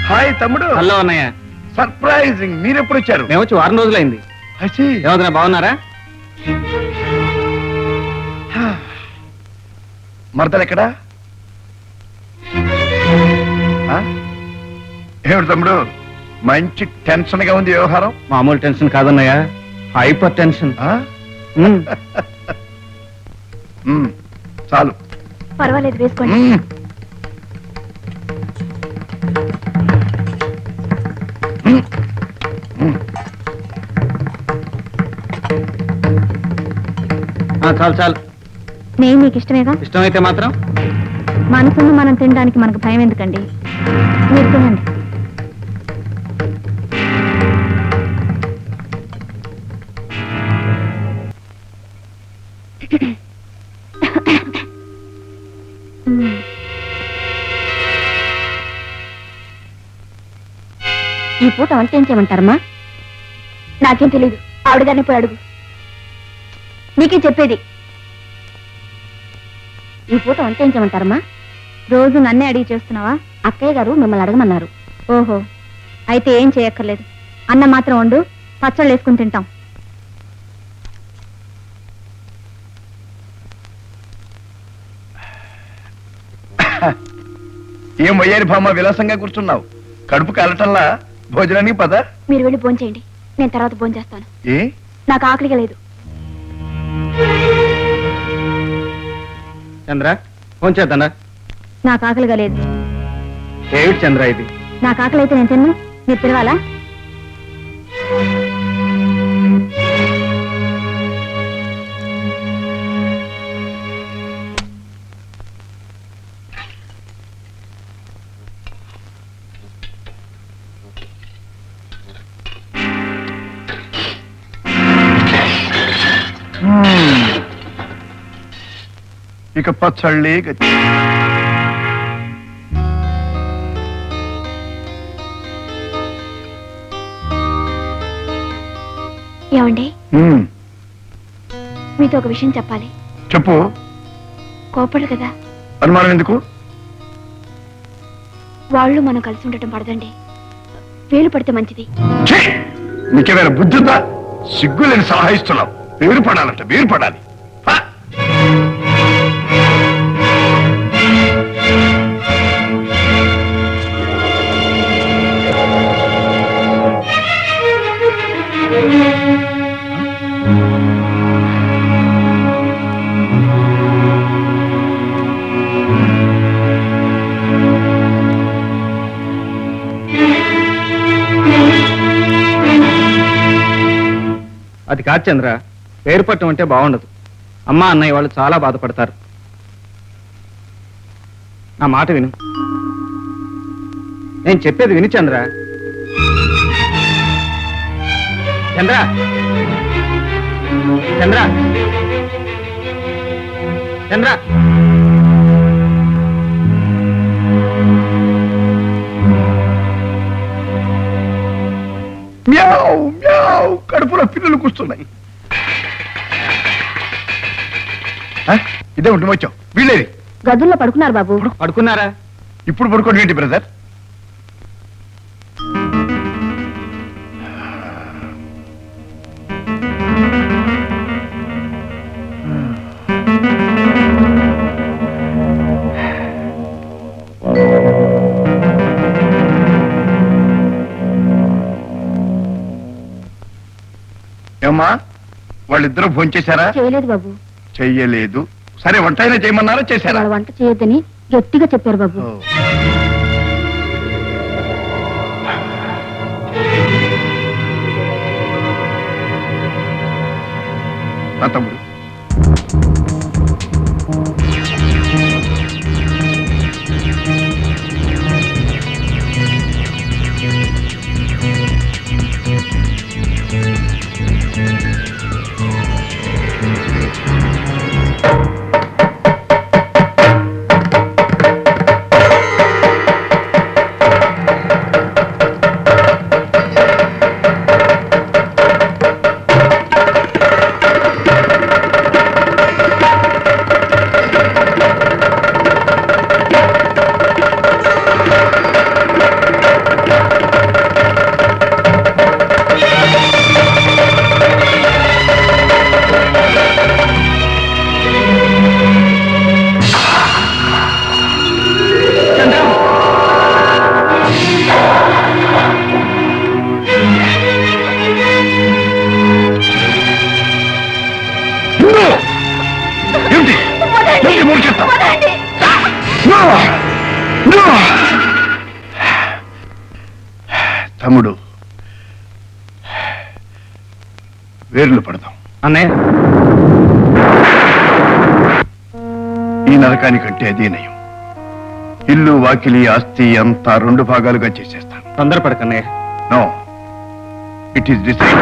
Hi తమ్ముడు. Hello అన్నయ్య. Surprising. మీరు ఎప్పుడు వచ్చారు? మేము వచ్చి వారం రోజులైంది. ఏమవుతున్నా, బాగున్నారా? మరదలు ఎక్కడా? ఏమిటి తమ్ముడు, మంచి టెన్షన్ గా ఉంది వ్యవహారం? మామూలు టెన్షన్ కాదన్నయ్య, హైపర్ టెన్షన్. చాలు, పర్వాలేదు, వేసుకోండి. చాలు చాలు. నేను మీకు ఇష్టమేగా? ఇష్టమైతే మాత్రం మనసును మనం తినడానికి మనకు భయం ఎందుకండి? మీరు తినండి. ఈ పూట వంట ఏం చేయమంటారమ్మా? నాకేం తెలీదు, ఆవిడగానే పోయి అడుగు. నీకే చెప్పేది. ఈ పూట వంట ఏం చేయమంటారమ్మా? రోజు నన్నే అడిగి చేస్తున్నావా? అక్కయ్య గారు మిమ్మల్ని అడగమన్నారు. ఓహో, అయితే ఏం చేయక్కర్లేదు. అన్నం మాత్రం వండు, పచ్చళ్ళు వేసుకుని తింటాం. ఏం వయ్యారి భామ విలాసంగా కూర్చున్నావు? కడుపు కాలటల్లా భోజనానికి పద. మీరు వెళ్ళి భోంచేయండి, నేను తర్వాత భోంచేస్తాను. ఏ? నాకు ఆకలిగా లేదు. చంద్ర, ఫోన్ చేద్దానా? నాకు ఆకలిగా లేదు. ఏమిటి చంద్ర ఇది? నాకు ఆకలి అయితే నేను తిన్ను, మీరు తిరవాలా? ఇక పచ్చళ్ళే గతి. ఏమండి, మీతో ఒక విషయం చెప్పాలి. చెప్పు. కోపడు కదా? అనుమానం ఎందుకు? వాళ్ళు మనం కలిసి ఉండటం పడదండి, వేలు పడితే మంచిది. నీకేమైనా బుద్ధి ఉందా? సిగ్గులేని సలహా ఇస్తున్నావు. వేరు పడాలంట, వేరు పడాలి. అది కాదు చంద్ర, పేరు పట్టం అంటే బాగుండదు. అమ్మా అన్నయ్య వాళ్ళు చాలా బాధపడతారు. నా మాట విను, నేను చెప్పేది విని చంద్ర. చంద్ర, చంద్ర, చంద్ర. కడుపులో పిల్లలు కూర్చున్నాయి. ఇదే ఉంటుంది వచ్చావు. వీళ్ళేది? గదుల్లో పడుకున్నారు బాబు. పడుకున్నారా? ఇప్పుడు పడుకోండి ఏంటి బ్రదర్? ఏమ్మా, వాళ్ళిద్దరూ భోంచేశారా? చేయలేదు బాబు. చెయ్యలేదు. సరే, వంట అయినా చేయమన్నారా? చేశారా? వంట చేయొద్దని గట్టిగా చెప్పారు బాబు. నా తమ్ముడు, ఈ మూర్ఖత్వం? No! No! తమ్ముడు, వేర్లు పడదాం. అన్నయ్య, ఈ నరకానికంటే అదే నయం. ఇల్లు వాకిలి ఆస్తి అంతా 2 భాగాలుగా చేసేస్తాను. తొందరపడకన్నయ్య. No, it is decide.